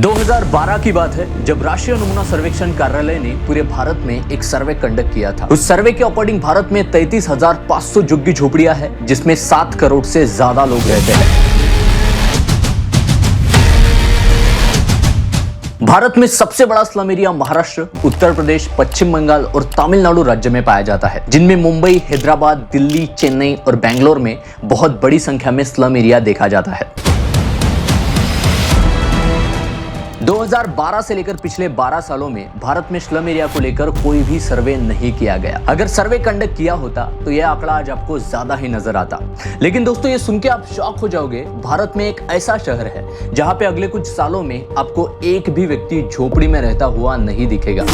2012 की बात है जब राष्ट्रीय नमूना सर्वेक्षण कार्यालय ने पूरे भारत में एक सर्वे कंडक्ट किया था। उस सर्वे के अकॉर्डिंग भारत में 33,500 झुग्गी झोपड़ियां हैं, जिसमें 7 करोड़ से ज्यादा लोग रहते हैं। भारत में सबसे बड़ा स्लम एरिया महाराष्ट्र, उत्तर प्रदेश, पश्चिम बंगाल और तमिलनाडु राज्य में पाया जाता है, जिनमें मुंबई, हैदराबाद, दिल्ली, चेन्नई और बेंगलोर में बहुत बड़ी संख्या में स्लम एरिया देखा जाता है। 2012 से लेकर पिछले 12 सालों में भारत में स्लम एरिया को लेकर कोई भी सर्वे नहीं किया गया। अगर सर्वे कंडक्ट किया होता तो यह आंकड़ा आज आपको ज्यादा ही नजर आता। लेकिन दोस्तों, ये सुन के आप शॉक हो जाओगे, भारत में एक ऐसा शहर है जहां पे अगले कुछ सालों में आपको एक भी व्यक्ति झोपड़ी में रहता हुआ नहीं दिखेगा।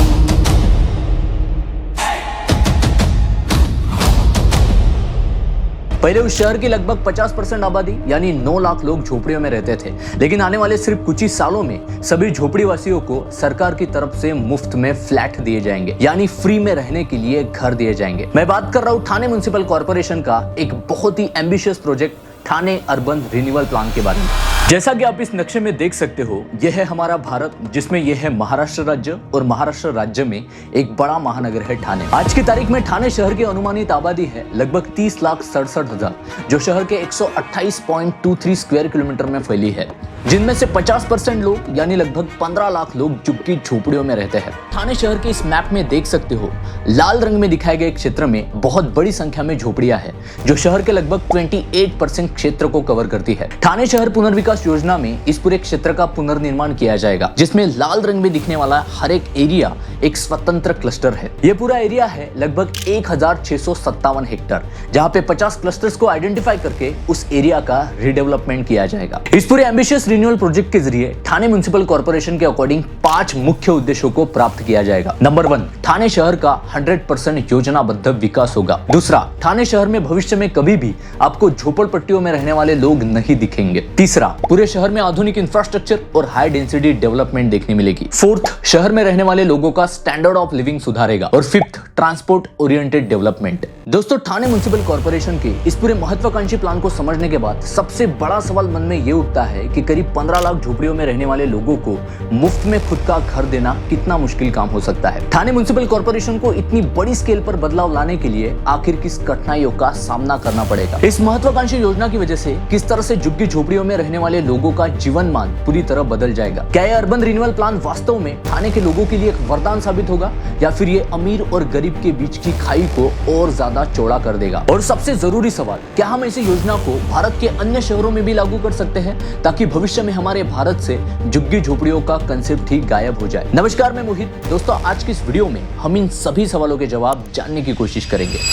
पहले उस शहर की लगभग 50% आबादी यानी 9 लाख लोग झोपड़ियों में रहते थे, लेकिन आने वाले सिर्फ कुछ ही सालों में सभी झोपड़ी वासियों को सरकार की तरफ से मुफ्त में फ्लैट दिए जाएंगे, यानी फ्री में रहने के लिए घर दिए जाएंगे। मैं बात कर रहा हूँ ठाणे म्युनिसिपल कॉर्पोरेशन का एक बहुत ही ambitious project Thane urban renewal plan के बारे में। जैसा कि आप इस नक्शे में देख सकते हो, यह है हमारा भारत, जिसमें यह है महाराष्ट्र राज्य और महाराष्ट्र राज्य में एक बड़ा महानगर है ठाणे। आज की तारीख में ठाणे शहर की अनुमानित आबादी है लगभग 30,67,000, जो शहर के 128.23 स्क्वायर किलोमीटर में फैली है, जिनमें से 50% लोग यानी लगभग 15 लाख लोग झुग्गी झोपड़ियों में रहते हैं। ठाणे शहर के इस मैप में देख सकते हो, लाल रंग में दिखाए गए क्षेत्र में बहुत बड़ी संख्या में झोपड़ियां हैं, जो शहर के लगभग 28% क्षेत्र को कवर करती है। ठाणे शहर पुनर्विकास योजना में इस पूरे क्षेत्र का पुनर्निर्माण किया जाएगा, जिसमें लाल रंग में दिखने वाला हर एक एरिया एक स्वतंत्र क्लस्टर है। यह पूरा एरिया है लगभग 1,657 हेक्टेयर, जहां पे 50 क्लस्टर्स को आइडेंटिफाई करके उस एरिया का रीडेवलपमेंट किया जाएगा। इस पूरे एम्बिशियस रिन्यूअल प्रोजेक्ट के जरिए ठाणे म्युनिसिपल कॉर्पोरेशन के अकॉर्डिंग 5 मुख्य उद्देश्यों को प्राप्त किया जाएगा। नंबर 1, ठाणे शहर का 100% योजनाबद्ध विकास होगा। दूसरा, ठाणे शहर में भविष्य में कभी भी आपको झोपड़पट्टियों में रहने वाले लोग नहीं दिखेंगे। तीसरा, पूरे शहर में आधुनिक इंफ्रास्ट्रक्चर और हाई डेंसिटी डेवलपमेंट देखने मिलेगी। फोर्थ, शहर में रहने वाले लोगों का स्टैंडर्ड ऑफ लिविंग सुधारेगा। और फिफ्थ, ट्रांसपोर्ट ओरिएंटेड डेवलपमेंट। दोस्तों, ठाणे म्युनिसिपल कॉर्पोरेशन के इस पूरे महत्वाकांक्षी प्लान को समझने के बाद सबसे बड़ा सवाल मन में ये उठता है कि करीब 15 लाख झोपड़ियों में रहने वाले लोगों को मुफ्त में खुद का घर देना कितना मुश्किल काम हो सकता है। ठाणे म्युनिसिपल कॉर्पोरेशन को इतनी बड़ी स्केल पर बदलाव लाने के लिए आखिर किस कठिनाइयों का सामना करना पड़ेगा। इस महत्वाकांक्षी योजना की वजह से किस तरह से झुग्गी झोपड़ियों में रहने वाले लोगों का जीवन मान पूरी तरह बदल जाएगा। क्या यह अर्बन रिन्यूअल प्लान वास्तव में ठाणे के लोगों के लिए एक वरदान साबित होगा, या फिर ये अमीर और गरीब के बीच की खाई को और ज्यादा चौड़ा कर देगा? और सबसे जरूरी सवाल, क्या हम ऐसी योजना को भारत के अन्य शहरों में भी लागू कर सकते हैं, ताकि भविष्य में हमारे भारत से झुग्गी झोपड़ियों का कंसेप्ट ही गायब हो जाए? नमस्कार, मैं मोहित। दोस्तों, आज की इस वीडियो में हम इन सभी सवालों के जवाब जानने की कोशिश करेंगे।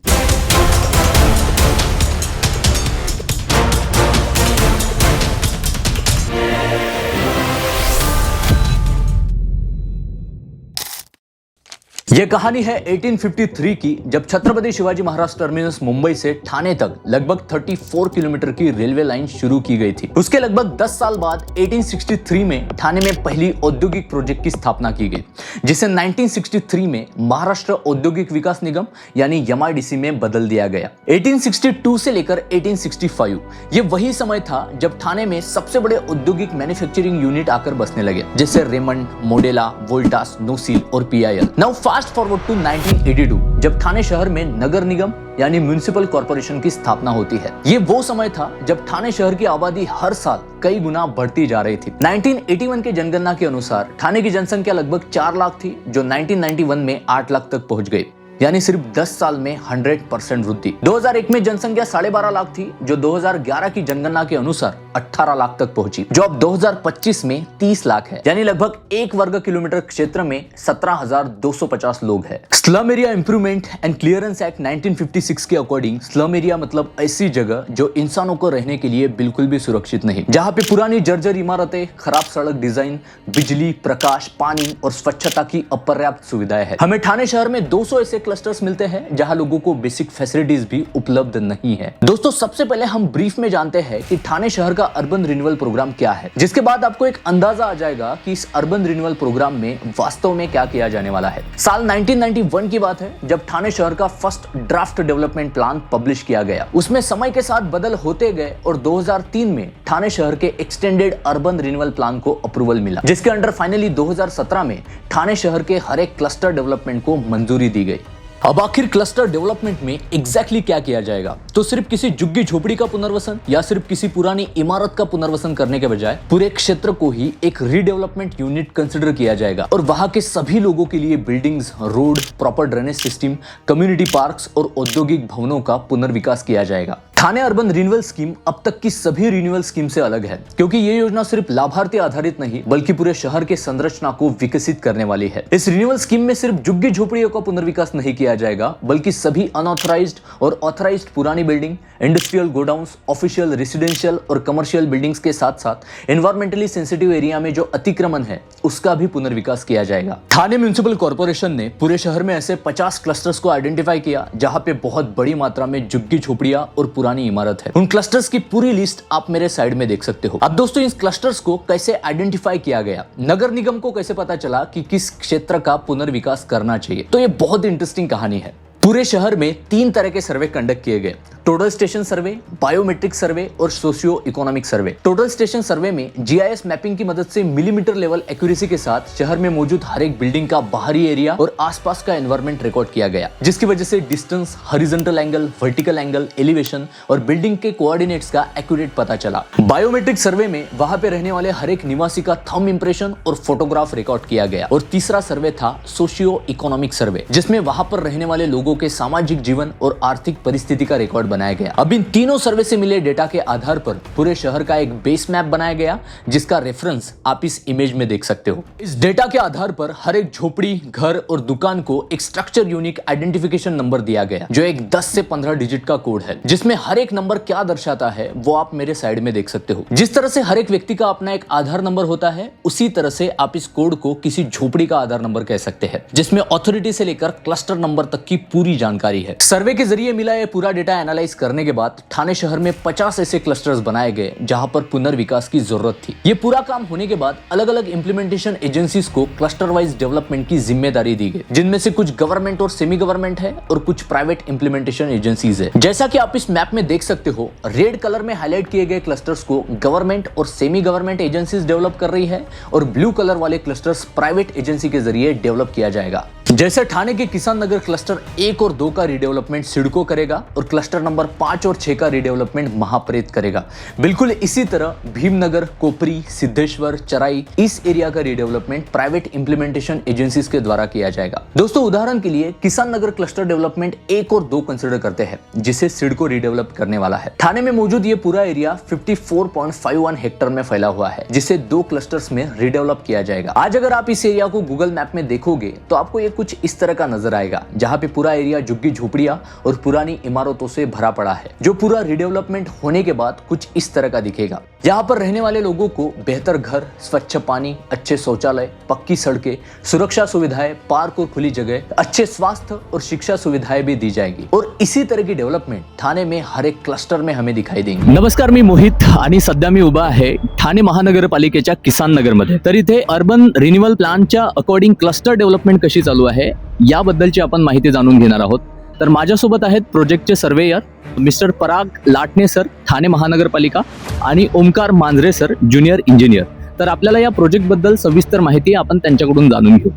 यह कहानी है 1853 की, जब छत्रपति शिवाजी महाराज टर्मिनस मुंबई से ठाणे तक लगभग 34 किलोमीटर की रेलवे लाइन शुरू की गई थी। उसके लगभग 10 साल बाद 1863 में ठाणे में पहली औद्योगिक प्रोजेक्ट की स्थापना की गई, जिसे 1963 में महाराष्ट्र औद्योगिक विकास निगम यानी MIDC में बदल दिया गया। 1862 से लेकर 1865 ये वही समय था जब ठाणे में सबसे बड़े औद्योगिक मैन्युफैक्चरिंग यूनिट आकर बसने लगे, जैसे रेमंड, मोडेला, वोल्टास, नोसिल और PIL। Now fast forward to 1982, जब ठाणे शहर में नगर निगम यानी म्युनिसिपल कॉर्पोरेशन की स्थापना होती है। ये वो समय था जब ठाणे शहर की आबादी हर साल कई गुना बढ़ती जा रही थी। 1981 के जनगणना के अनुसार ठाणे की जनसंख्या लगभग 4 लाख थी, जो 1991 में 8 लाख तक पहुंच गई, यानी सिर्फ 10 साल में 100% वृद्धि। 2001 में जनसंख्या 12.5 लाख थी, जो 2011 की जनगणना के अनुसार 18 लाख तक पहुंची, जो अब 2025 में 30 लाख है, यानी लगभग 1 वर्ग किलोमीटर क्षेत्र में 17,250 लोग हैं। Slum area improvement and clearance act 1956 के अकॉर्डिंग स्लम एरिया मतलब ऐसी जगह जो इंसानों को रहने के लिए बिल्कुल भी सुरक्षित नहीं, जहाँ पे पुरानी जर्जर इमारतें, खराब सड़क डिजाइन, बिजली, प्रकाश, पानी और स्वच्छता की अपर्याप्त सुविधाएं है। हमें ठाणे शहर में 200 ऐसे क्लस्टर्स मिलते हैं जहां लोगों को बेसिक फैसिलिटीज भी उपलब्ध नहीं है। दोस्तों सबसे पहले हम ब्रीफ में जानते हैं कि ठाणे शहर का अर्बन रिन्यूअल प्रोग्राम क्या है, जिसके बाद आपको एक अंदाजा आ जाएगा कि इस अर्बन रिन्यूअल प्रोग्राम में वास्तव में क्या किया जाने वाला है। साल 1991 की बात है जब ठाणे शहर का first draft development plan publish किया गया। उसमें समय के साथ बदल होते गए और 2003 में ठाणे शहर के एक्सटेंडेड अर्बन रिन्यूअल प्लान को अप्रूवल मिला, जिसके अंडर फाइनली 2017 में ठाणे शहर के हर एक क्लस्टर डेवलपमेंट को मंजूरी दी गई। अब आखिर क्लस्टर डेवलपमेंट में एग्जैक्टली क्या किया जाएगा? तो सिर्फ किसी झुग्गी झोपड़ी का पुनर्वसन या सिर्फ किसी पुरानी इमारत का पुनर्वसन करने के बजाय पूरे क्षेत्र को ही एक रीडेवलपमेंट यूनिट कंसिडर किया जाएगा और वहां के सभी लोगों के लिए buildings, road, proper drainage system, community parks और औद्योगिक भवनों का पुनर्विकास किया जाएगा। ठाणे अर्बन रिन्यूअल स्कीम अब तक की सभी रिन्यूअल स्कीम से अलग है, क्योंकि ये योजना सिर्फ लाभार्थी आधारित नहीं बल्कि पूरे शहर के संरचना को विकसित करने वाली है। इस रिन्यूअल स्कीम में सिर्फ झुग्गी झोपड़ियों का पुनर्विकास नहीं किया जाएगा बल्कि सभी अनऑथराइज्ड और ऑथराइज्ड पुरानी building, industrial godowns, official, residential और कमर्शियल बिल्डिंग्स के साथ साथ एनवायरमेंटली सेंसिटिव एरिया में जो अतिक्रमण है उसका भी पुनर्विकास किया जाएगा। ठाणे म्युनिसिपल कॉर्पोरेशन ने पूरे शहर में ऐसे 50 क्लस्टर्स को आइडेंटिफाई किया जहां पे बहुत बड़ी मात्रा में झुग्गी झोपड़ियां और पुरानी इमारत है। उन क्लस्टर्स की पूरी लिस्ट आप मेरे साइड में देख सकते हो। अब दोस्तों इस क्लस्टर्स को कैसे आइडेंटिफाई किया गया, नगर निगम को कैसे पता चला कि किस क्षेत्र का पुनर्विकास करना चाहिए, तो ये बहुत इंटरेस्टिंग कहानी है। पूरे शहर में 3 तरह के सर्वे कंडक्ट किए गए, टोटल स्टेशन सर्वे, बायोमेट्रिक सर्वे और socio economic survey. Total station survey में जीआईएस मैपिंग की मदद से मिलीमीटर लेवल एक्यूरेसी के साथ शहर में मौजूद हर एक बिल्डिंग का बाहरी एरिया और आसपास का एनवायरनमेंट रिकॉर्ड किया गया, जिसकी वजह से distance, horizontal angle, vertical angle, elevation और बिल्डिंग के कोऑर्डिनेट्स का एक्यूरेट पता चला। बायोमेट्रिक सर्वे में वहां पे रहने वाले हर एक निवासी का थंब इंप्रेशन और फोटोग्राफ रिकॉर्ड किया गया। और तीसरा सर्वे था सोशियो इकोनॉमिक सर्वे, जिसमें वहां पर रहने वाले लोगों के सामाजिक जीवन और आर्थिक परिस्थिति का रिकॉर्ड बनाया गया। अब इन तीनों सर्वे से मिले डेटा के आधार पर पूरे शहर का एक बेस मैप बनाया गया, जिसका रेफरेंस आप इस इमेज में देख सकते हो। इस डेटा के आधार पर हर एक झोपड़ी, घर और दुकान को एक स्ट्रक्चर यूनिक आइडेंटिफिकेशन नंबर दिया गया, जो एक 10 से 15 डिजिट का कोड है, जिसमें हर एक नंबर क्या दर्शाता है वो आप मेरे साइड में देख सकते हो। जिस तरह से हर एक व्यक्ति का अपना एक आधार नंबर होता है, उसी तरह से आप इस कोड को किसी झोपड़ी का आधार नंबर कह सकते हैं, जिसमें अथॉरिटी से लेकर क्लस्टर नंबर तक की पूरी जानकारी है। सर्वे के जरिए मिला ये पूरा डेटा एनालाइज करने के बाद ठाणे शहर में 50 ऐसे क्लस्टर्स बनाए गए जहां पर पुनर्विकास की जरूरत थी। ये पूरा काम होने के बाद अलग अलग इंप्लीमेंटेशन एजेंसीज को क्लस्टर वाइज डेवलपमेंट की जिम्मेदारी दी गई, जिनमें से कुछ गवर्नमेंट और सेमी गवर्नमेंट है और कुछ प्राइवेट इंप्लीमेंटेशन एजेंसीज है। जैसा कि आप इस मैप में देख सकते हो, रेड कलर में हाईलाइट किए गए क्लस्टर्स को गवर्नमेंट और सेमी गवर्नमेंट एजेंसीज डेवलप कर रही है और ब्लू कलर वाले क्लस्टर्स प्राइवेट एजेंसी के जरिए डेवलप किया जाएगा। जैसे ठाणे के किसान नगर क्लस्टर 1 और 2 का रीडेवलपमेंट सिडको करेगा और क्लस्टर नंबर 5 और 6 का रीडेवलपमेंट महाप्रेत करेगा, बिल्कुल इसी तरह भीमनगर, कोपरी, सिद्धेश्वर, चराई, इस एरिया का रीडेवलपमेंट प्राइवेट इंप्लीमेंटेशन एजेंसीज के द्वारा किया जाएगा। दोस्तों उदाहरण के लिए किसान नगर क्लस्टर डेवलपमेंट 1 और 2 कंसिडर करते हैं, जिसे सिडको रीडेवलप करने वाला है। ठाणे में मौजूद ये पूरा एरिया 54.51 हेक्टर में फैला हुआ है, जिसे 2 क्लस्टर्स में रीडेवलप किया जाएगा। आज अगर आप इस एरिया को गूगल मैप में देखोगे तो आपको ये कुछ इस तरह का नजर आएगा, जहां पे पूरा एरिया झुग्गी झोपड़ियां और पुरानी इमारतों से भरा पड़ा है, जो पूरा रीडेवलपमेंट होने के बाद कुछ इस तरह का दिखेगा। यहाँ पर रहने वाले लोगों को बेहतर घर, स्वच्छ पानी, अच्छे शौचालय, पक्की सड़कें, सुरक्षा सुविधाएं, पार्क और खुली जगह, अच्छे स्वास्थ्य और शिक्षा सुविधाएं भी दी जाएगी। और इसी तरह की डेव्हलपमेंट ठाणे में हर एक क्लस्टर में हमें दिखाई देंगी। नमस्कार, मी मोहित आणि सध्या मी उभा आहे ठाणे महानगरपालिकेच्या किसान नगरमध्ये। तर इथे अर्बन रिन्युअल प्लॅनच्या अकॉर्डिंग क्लस्टर डेव्हलपमेंट कशी चालू आहे याबद्दलची आपण माहिती जाणून घेणार आहोत। तर माझ्यासोबत आहेत प्रोजेक्टचे सर्वेयर मिस्टर पराग लाटणे सर, ठाणे महानगरपालिका, आणि ओमकार मांजरे सर, ज्युनियर इंजिनियर। तर आपल्याला या प्रोजेक्ट बद्दल सविस्तर माहिती आपण त्यांच्याकडून जाणून घेऊ।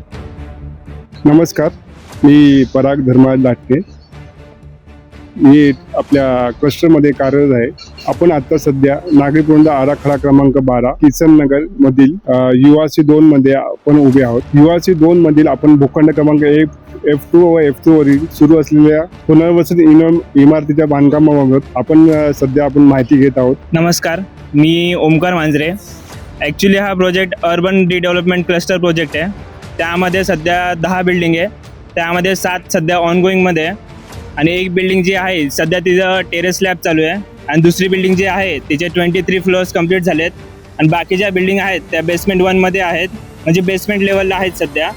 नमस्कार, मी पराग धर्मराज लाटणे, मी आपल्या क्लस्टरमध्ये कार्यरत आहे। आपण आता सध्या नागरी पुरवठा आराखडा क्रमांक 12 किसन नगर मधील युवासी 2 मध्ये आपण उभे आहोत। युवासी 2 मधील आपण भूखंड क्रमांक F2 व F2 वरील सुरू असलेल्या पुनर्वसन इमारतीच्या बांधकामाबाबत आपण सध्या माहिती घेत आहोत। नमस्कार, मी ओमकार मांजरे। ॲक्च्युली हा project urban redevelopment cluster project आहे। त्यामध्ये सध्या 10 बिल्डिंग आहे, त्यामध्ये 7 सध्या ऑनगोईंगमध्ये आहे आणि एक बिल्डिंग जी आहे सध्या तिचं टेरेस स्लॅब चालू आहे आणि दुसरी बिल्डिंग जी आहे तिचे 23 फ्लोअर्स कंप्लीट झालेत आणि बाकीच्या बिल्डिंग आहेत त्या बेसमेंट 1 मध्ये आहेत, म्हणजे बेसमेंट लेवलला आहेत सध्या।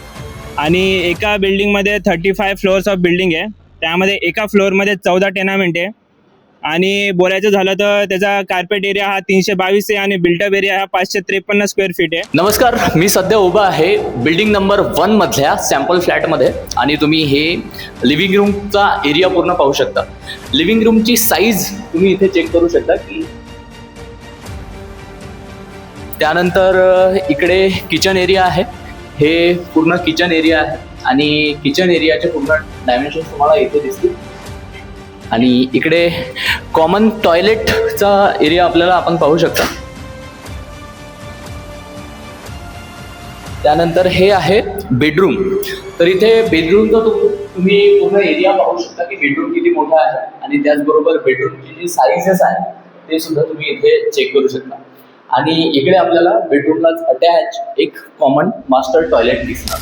आणि एका बिल्डिंगमध्ये 35 फ्लोअर्स ऑफ बिल्डिंग आहे. त्यामध्ये एका फ्लोअरमध्ये 14 टेनामेंट आहे. आणि बोलायचं झालं तर त्याचा कार्पेट एरिया हा 322 आहे आणि बिल्टअप एरिया हा 553 स्क्वेअर फीट आहे. नमस्कार, मी सध्या उभा आहे बिल्डिंग नंबर 1 मधल्या सॅम्पल फ्लॅटमध्ये आणि तुम्ही हे लिव्हिंग रूमचा एरिया पूर्ण पाहू शकता. लिव्हिंग रूमची साईज तुम्ही इथे चेक करू शकता की त्यानंतर इकडे किचन एरिया आहे. हे पूर्ण किचन एरिया आहे आणि किचन एरियाचे पूर्ण डायमेन्शन तुम्हाला इथे दिसतील. आणि इकडे कॉमन टॉयलेटचा एरिया आपल्याला आपण पाहू शकता. त्यानंतर हे आहे बेडरूम. तर इथे बेडरूमचा तुम्ही पूर्ण एरिया पाहू शकता की बेडरूम किती मोठा आहे आणि त्याचबरोबर बेडरूमची जी साईजेस आहे ते सुद्धा तुम्ही इथे चेक करू शकता. आणि इकडे आपल्याला बेडरूमलाच अटॅच एक कॉमन मास्टर टॉयलेट दिसणार.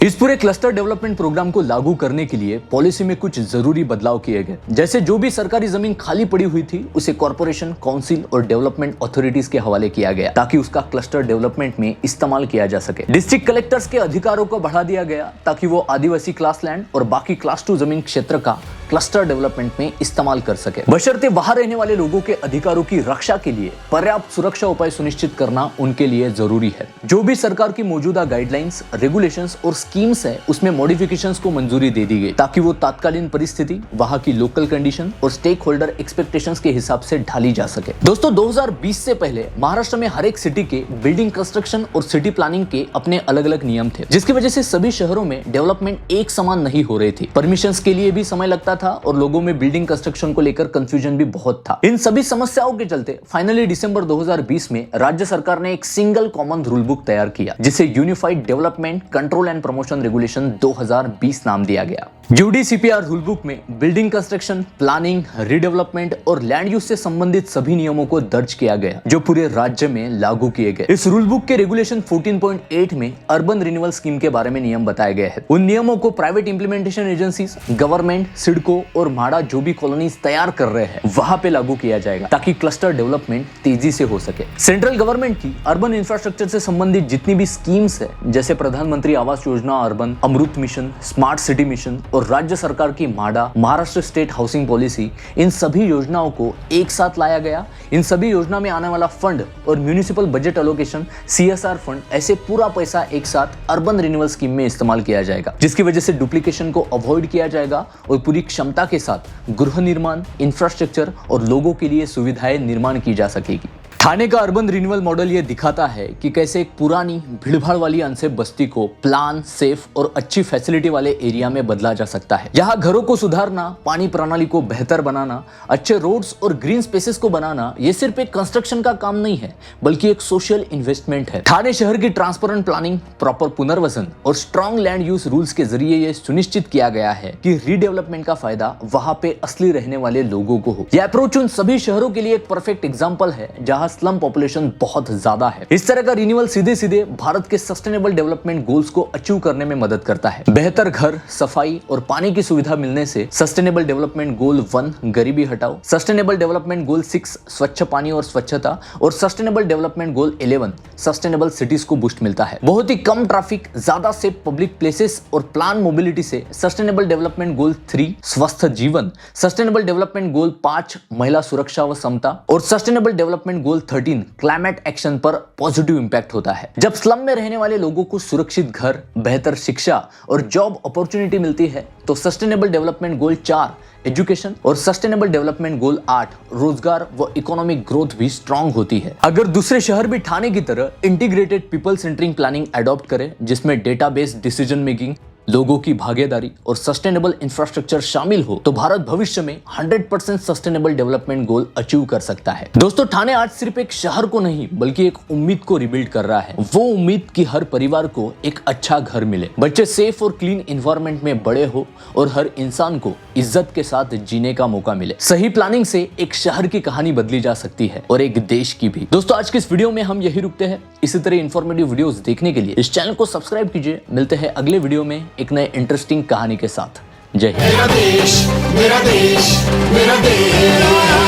इस पूरे क्लस्टर डेवलपमेंट प्रोग्राम को लागू करने के लिए पॉलिसी में कुछ जरूरी बदलाव किए गए. जैसे जो भी सरकारी जमीन खाली पड़ी हुई थी उसे कॉर्पोरेशन, काउंसिल और डेवलपमेंट अथॉरिटीज के हवाले किया गया ताकि उसका क्लस्टर डेवलपमेंट में इस्तेमाल किया जा सके. डिस्ट्रिक्ट कलेक्टर्स के अधिकारों को बढ़ा दिया गया ताकि वो आदिवासी क्लास लैंड और बाकी क्लास 2 जमीन क्षेत्र का क्लस्टर डेवलपमेंट में इस्तेमाल कर सके. बशर्ते वहां रहने वाले लोगों के अधिकारों की रक्षा के लिए पर्याप्त सुरक्षा उपाय सुनिश्चित करना उनके लिए जरूरी है. जो भी सरकार की मौजूदा गाइडलाइंस, रेगुलेशंस और स्कीम्स है उसमें मॉडिफिकेशंस को मंजूरी दे दी गई ताकि वो तात्कालीन परिस्थिति, वहां की लोकल कंडीशन और स्टेक होल्डर एक्सपेक्टेशंस के हिसाब से ढाली जा सके. दोस्तों 2020 से पहले महाराष्ट्र में हर एक सिटी के बिल्डिंग कंस्ट्रक्शन और सिटी प्लानिंग के अपने अलग अलग नियम थे, जिसकी वजह से सभी शहरों में डेवलपमेंट एक समान नहीं हो रही थी. परमिशंस के लिए भी समय लगता था और लोगों में बिल्डिंग कंस्ट्रक्शन को लेकर कंफ्यूजन भी बहुत था. इन सभी समस्याओं के चलते फाइनली दिसंबर 2020 में राज्य सरकार ने एक सिंगल कॉमन रूल बुक तैयार किया जिसे unified development control and promotion regulation 2020 नाम दिया गया. यूडीसीपीआर रूल बुक में बिल्डिंग कंस्ट्रक्शन, प्लानिंग, रीडेवलपमेंट और लैंड यूज से संबंधित सभी नियमों को दर्ज किया गया जो पूरे राज्य में लागू किए गए. इस रूल बुक के रेगुलेशन 14.8 में अर्बन रिन्यूअल स्कीम के बारे में नियम बताए गए हैं. उन नियमों को private implementation agencies, government, CIDCO और म्हाडा जो भी कॉलोनीज तैयार कर रहे हैं वहां पे लागू किया जाएगा ताकि क्लस्टर डेवलपमेंट तेजी से हो सके. सेंट्रल गवर्नमेंट की अर्बन इंफ्रास्ट्रक्चर से संबंधित जितनी भी स्कीम्स है जैसे Pradhanmantri Awas Yojana urban, Amrut mission, smart city mission और राज्य सरकार की MHADA, Maharashtra state housing policy, इन सभी योजनाओं को एक साथ लाया गया. इन सभी योजना में आने वाला फंड और municipal budget allocation, CSR fund, ऐसे पूरा पैसा एक साथ अर्बन रिन्यूअल स्कीम में इस्तेमाल किया जाएगा जिसकी वजह से डुप्लीकेशन को अवॉइड किया जाएगा और पूरी क्षमता के साथ गृह निर्माण, इंफ्रास्ट्रक्चर और लोगों के लिए सुविधाएं निर्माण की जा सकेगी. ठाणे का अर्बन रिन्यूअल मॉडल ये दिखाता है कि कैसे एक पुरानी भीड़भाड़ वाली अनसेफ बस्ती को प्लान, सेफ और अच्छी फैसिलिटी वाले एरिया में बदला जा सकता है. यहाँ घरों को सुधारना, पानी प्रणाली को बेहतर बनाना, अच्छे रोड्स और ग्रीन स्पेसेस को बनाना ये सिर्फ एक कंस्ट्रक्शन का काम नहीं है बल्कि एक सोशल इन्वेस्टमेंट है. ठाणे शहर की ट्रांसपेरेंट प्लानिंग, प्रॉपर पुनर्वसन और स्ट्रॉन्ग लैंड यूज रूल्स के जरिए ये सुनिश्चित किया गया है कि रीडेवलपमेंट का फायदा वहां पे असली रहने वाले लोगों को हो. यह अप्रोच उन सभी शहरों के लिए एक परफेक्ट एग्जाम्पल है जहां स्लम पॉपुलेशन बहुत ज्यादा है. इस तरह का रिन्यूअल सीधे सीधे भारत के सस्टेनेबल डेवलपमेंट गोल्स को अचीव करने में मदद करता है. बेहतर घर, सफाई और पानी की सुविधा मिलने से सस्टेनेबल डेवलपमेंट गोल 1 गरीबी हटाओ, सस्टेनेबल डेवलपमेंट गोल 6 स्वच्छ पानी और स्वच्छता और sustainable development goal 11 sustainable cities को बूस्ट मिलता है. बहुत ही कम ट्रैफिक, ज्यादा सेफ पब्लिक प्लेसेस और प्लान मोबिलिटी से सस्टेनेबल डेवलपमेंट गोल 3 स्वस्थ जीवन, सस्टेनेबल डेवलपमेंट गोल 5 महिला सुरक्षा व समता और sustainable development goal 13 climate action पर पॉजिटिव इंपैक्ट होता है. जब स्लम में रहने वाले लोगों को सुरक्षित घर, बेहतर शिक्षा और जॉब अपॉर्चुनिटी मिलती है तो सस्टेनेबल डेवलपमेंट गोल 4 एजुकेशन और सस्टेनेबल डेवलपमेंट गोल 8 रोजगार व इकोनॉमिक ग्रोथ भी स्ट्रांग होती है. अगर दूसरे शहर भी ठाणे की तरह integrated people centering planning adopt करें जिसमें डेटाबेस डिसीजन मेकिंग, लोगों की भागीदारी और सस्टेनेबल इंफ्रास्ट्रक्चर शामिल हो तो भारत भविष्य में 100% सस्टेनेबल डेवलपमेंट गोल अचीव कर सकता है. दोस्तों ठाणे आज सिर्फ एक शहर को नहीं बल्कि एक उम्मीद को रिबिल्ड कर रहा है. वो उम्मीद कि हर परिवार को एक अच्छा घर मिले, बच्चे सेफ और क्लीन एनवायरनमेंट में बड़े हो और हर इंसान को इज्जत के साथ जीने का मौका मिले. सही प्लानिंग से एक शहर की कहानी बदली जा सकती है और एक देश की भी. दोस्तों आज के इस वीडियो में हम यही रुकते हैं. इसी तरह इंफॉर्मेटिव वीडियोस देखने के लिए इस चैनल को सब्सक्राइब कीजिए. मिलते हैं अगले वीडियो में एक नए इंटरेस्टिंग कहानी के साथ. जय हिंद. मेरा देश मेरा देश मेरा देश.